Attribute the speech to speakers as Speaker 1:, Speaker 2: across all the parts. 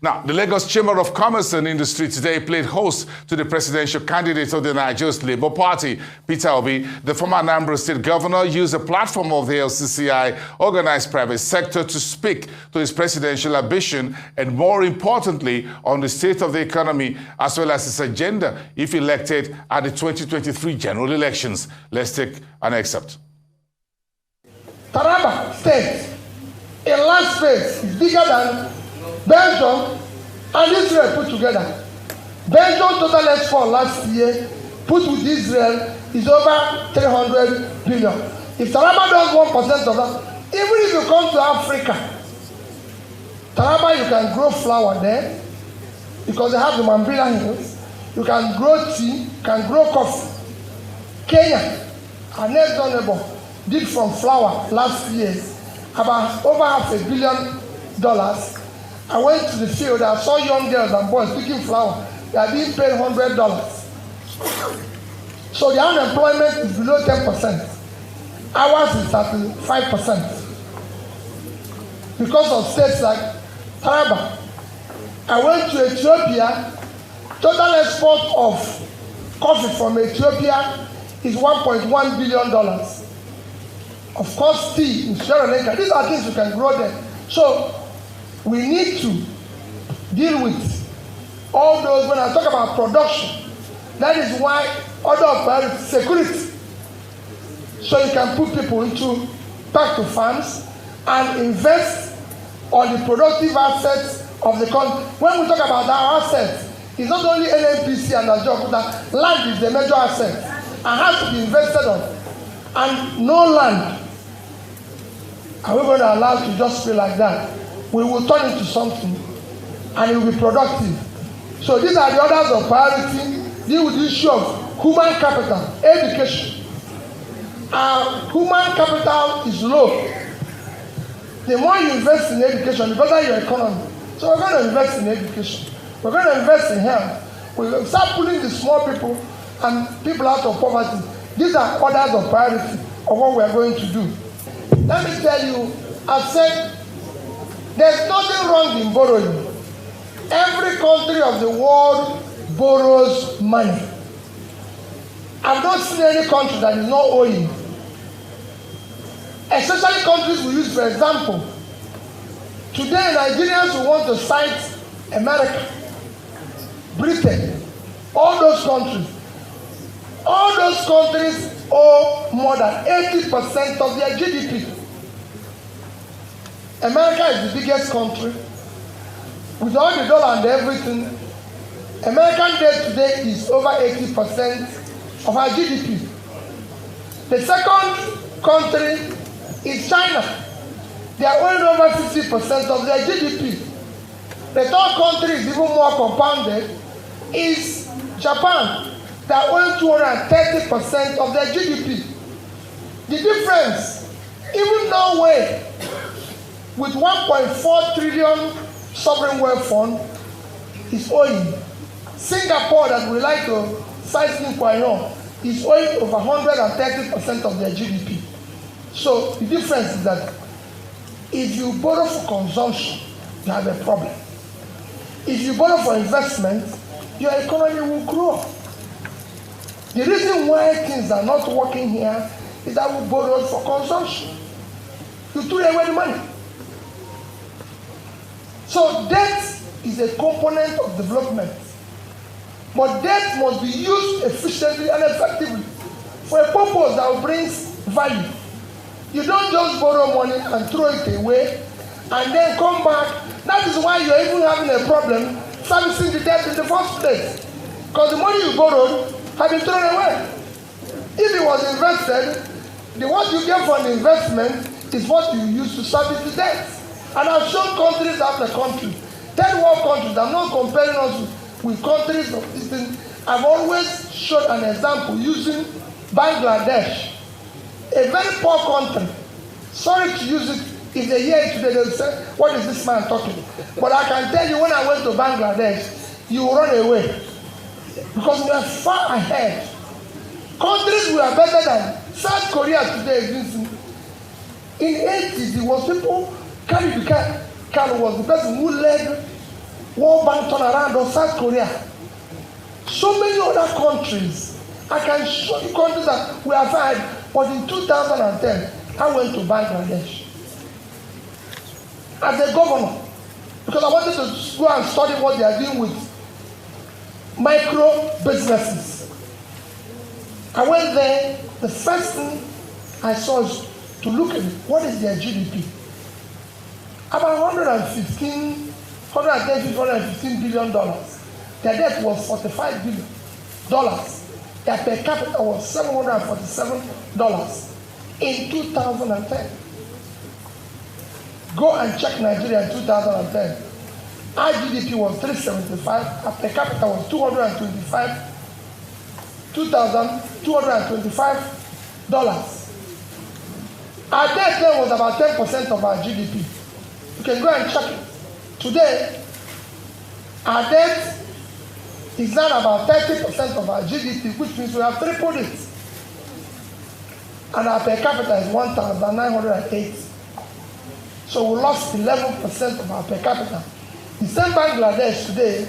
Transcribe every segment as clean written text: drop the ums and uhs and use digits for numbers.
Speaker 1: Now, the Lagos Chamber of Commerce and Industry today played host to the presidential candidate of the Nigeria's Labour Party, Peter Obi. The former Anambra State governor used a platform of the LCCI, organized private sector, to speak to his presidential ambition and, more importantly, on the state of the economy as well as his agenda if elected at the 2023 general elections. Let's take an excerpt.
Speaker 2: Taraba State, a land space, is bigger than Belgium and Israel put together. Belgium total export last year put with Israel is over 300 billion. If Taraba does 1% of that, even if you come to Africa, Taraba, you can grow flour there because they have the Mambila Hills. You can grow tea, you can grow coffee. Kenya, our next door neighbor, did from flour last year about over $500 million. I went to the field, I saw young girls and boys picking flour. They are being paid $100. So the unemployment is below 10%. Ours is at 5%. Because of states like Taraba. I went to Ethiopia. Total export of coffee from Ethiopia is $1.1 billion. Of course, tea in Sri Lanka. These are things you can grow there. So we need to deal with all those. When I talk about production, that is why other priority security. So you can put people back to farms and invest on the productive assets of the country. When we talk about our assets, it's not only NNPC and Ajoku, that land is the major asset and has to be invested on. And no land are we going to allow to just feel like that. We will turn into something and it will be productive. So these are the orders of priority. Deal with the issue of human capital, education. Our human capital is low. The more you invest in education, the better your economy. So we're going to invest in education. We're going to invest in health. We'll start pulling the small people and people out of poverty. These are orders of priority of what we are going to do. Let me tell you, I've said there's nothing wrong in borrowing. Every country of the world borrows money. I've not seen any country that is not owing. Especially countries we use, for example. Today, Nigerians who want to cite America, Britain, all those countries owe more than 80% of their GDP. America is the biggest country. With all the dollar and everything, American debt today is over 80% of our GDP. The second country is China. They are owing over 50% of their GDP. The third country is even more compounded, is Japan. They are owing 230% of their GDP. The difference, even Norway, with 1.4 trillion sovereign wealth fund, is owing. Singapore, that we like to cite is owing over 130% of their GDP. So the difference is that if you borrow for consumption, you have a problem. If you borrow for investment, your economy will grow. The reason why things are not working here is that we borrowed for consumption. You threw away the money. So debt is a component of development. But debt must be used efficiently and effectively for a purpose that brings value. You don't just borrow money and throw it away and then come back. That is why you're even having a problem servicing the debt in the first place. Because the money you borrowed had been thrown away. If it was invested, what you get from the investment is what you use to service the debt. And I've shown countries after country, third world countries. I'm not comparing us with countries of this thing. I've always showed an example using Bangladesh, a very poor country. Sorry to use it. If they hear it today, they'll say, what is this man talking? But I can tell you, when I went to Bangladesh, you will run away. Because we are far ahead. Countries were better than South Korea today. In the 80s, it was people, Kari was the person who led World Bank turnaround or South Korea. So many other countries. I can show you countries that we have had, but in 2010, I went to Bangladesh as a governor because I wanted to go and study what they are doing with micro businesses. I went there. The first thing I saw is to look at what is their GDP. About $115 billion. Their debt was $45 billion. Their per capita was $747 in 2010. Go and check Nigeria in 2010. Our GDP was $375. Our per capita was $225. Our debt then was about 10% of our GDP. You can go and check it. Today, our debt is now about 30% of our GDP, which means we have tripled it. And our per capita is 1,908. So we lost 11% of our per capita. The same Bangladesh today,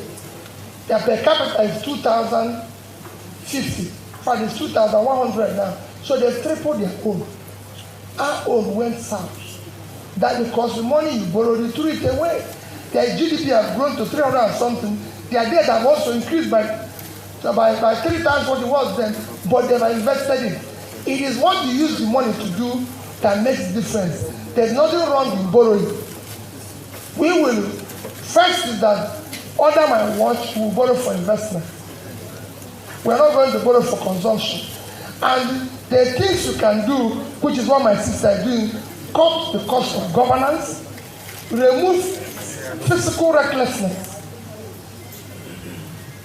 Speaker 2: their per capita is 2,050. In fact, it's 2,100 now. So they've tripled their own. Our own went south. That because the money you borrowed, you threw it away. Their GDP has grown to 300 and something. Their debt has also increased by 3 times what it was then, but they've invested it. It is what you use the money to do that makes the difference. There's nothing wrong in borrowing. We will, first is that under my watch, we will borrow for investment. We are not going to borrow for consumption. And there are things you can do, which is what my sister is doing, cut the cost of governance, remove physical recklessness.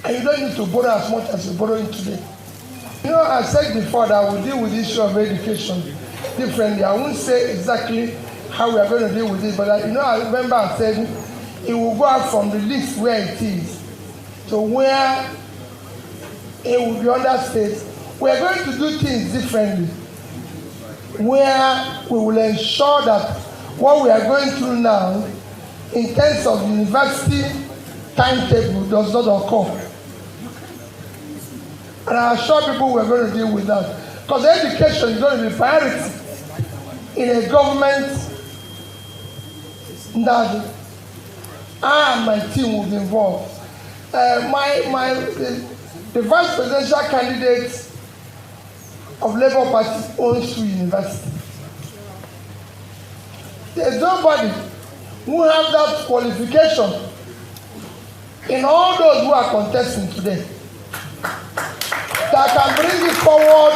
Speaker 2: And you don't need to borrow as much as you're borrowing today. You know, I said before that we deal with the issue of education differently. I won't say exactly how we are going to deal with it, but I remember I said it will go out from the list where it is to where it will be under state. We are going to do things differently, where we will ensure that what we are going through now, in terms of university timetable, does not occur. And I assure people we are going to deal with that. Because education is going to be priority in a government that I and my team will be involved. The vice presidential candidate of Labour Party owns 2 universities. There's nobody who has that qualification in all those who are contesting today that can bring it forward,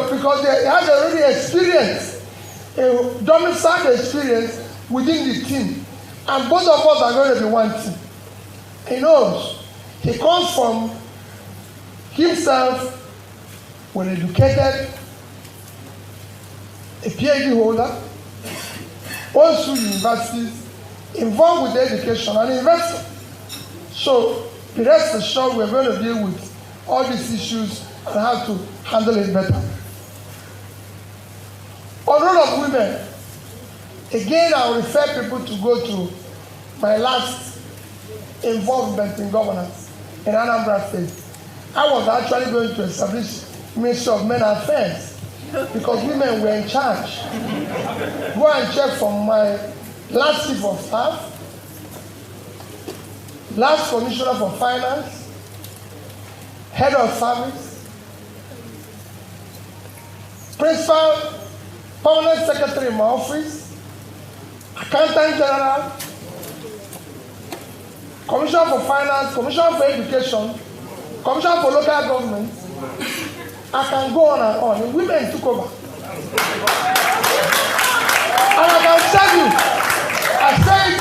Speaker 2: because they have already experienced a domiciled experience within the team, and both of us are going to be one team. He knows. He comes from himself, well educated, a PhD holder, owns 2 universities, involved with the education, and investor. So, the rest assured we're going to deal with all these issues and how to handle it better. On role of women, again, I will refer people to go to my last involvement in governance in Anambra State. I was actually going to establish Ministry of Men Affairs because women were in charge. Go and check from my last chief of staff, last commissioner for finance, head of service, principal, permanent secretary in my office, accountant general, commissioner for finance, commissioner for education, commissioner for local government. I can go on and on. The women took over. And I can tell you, I said,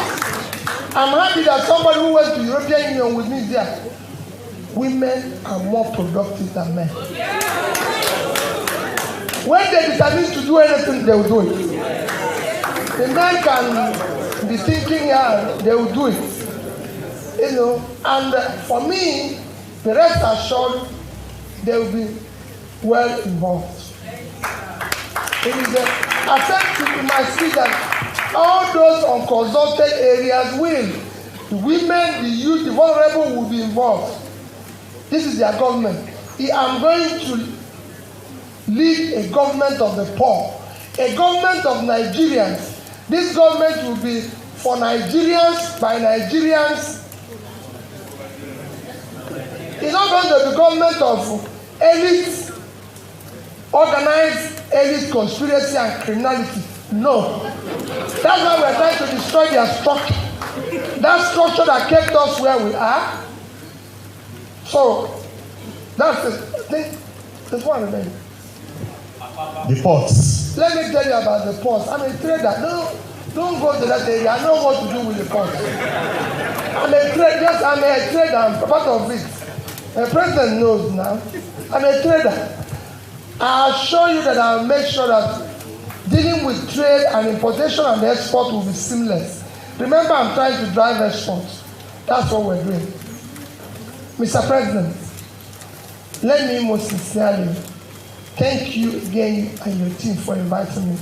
Speaker 2: I'm happy that somebody who went to the European Union with me there. Women are more productive than men. When they determine to do anything, they will do it. The men can be thinking, yeah, they will do it. And for me, the rest assured, they will be well involved. I said to my speech that all those unconsulted areas will The women, the youth, the vulnerable will be involved. This is their government. I am going to lead a government of the poor, a government of Nigerians. This government will be for Nigerians, by Nigerians. It's not going to be government of elite, organized elite conspiracy and criminality. No. That's why we're trying to destroy their structure. That structure that kept us where we are. So, that's the thing. There's one remaining.
Speaker 3: The ports.
Speaker 2: Let me tell you about the ports. I'm a trader. No, don't go to that area. I know what to do with the ports. I'm a trader. Yes, I'm a trader. I'm part of it. The president knows now. I'm a trader. I'll show you that I'll make sure that dealing with trade and importation and export will be seamless. Remember, I'm trying to drive exports. That's what we're doing. Mr. President, let me most sincerely thank you again and your team for inviting me.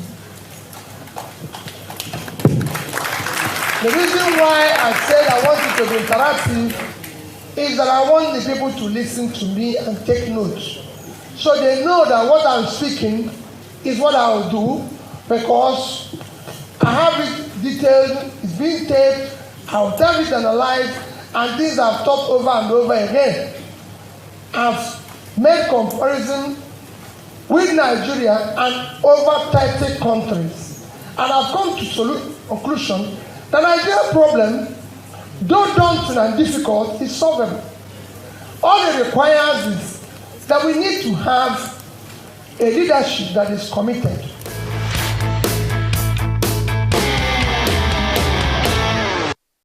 Speaker 2: The reason why I said I want it to be interactive is that I want the people to listen to me and take notes. So they know that what I'm speaking is what I'll do, because I have it detailed, it's being taped, I'll have it analyzed, and things I've talked over and over again. I've made comparison with Nigeria and over 30 countries. And I've come to conclusion that Nigeria's problem, though daunting and difficult, is solvable. All it requires is that we need to have a leadership that is committed.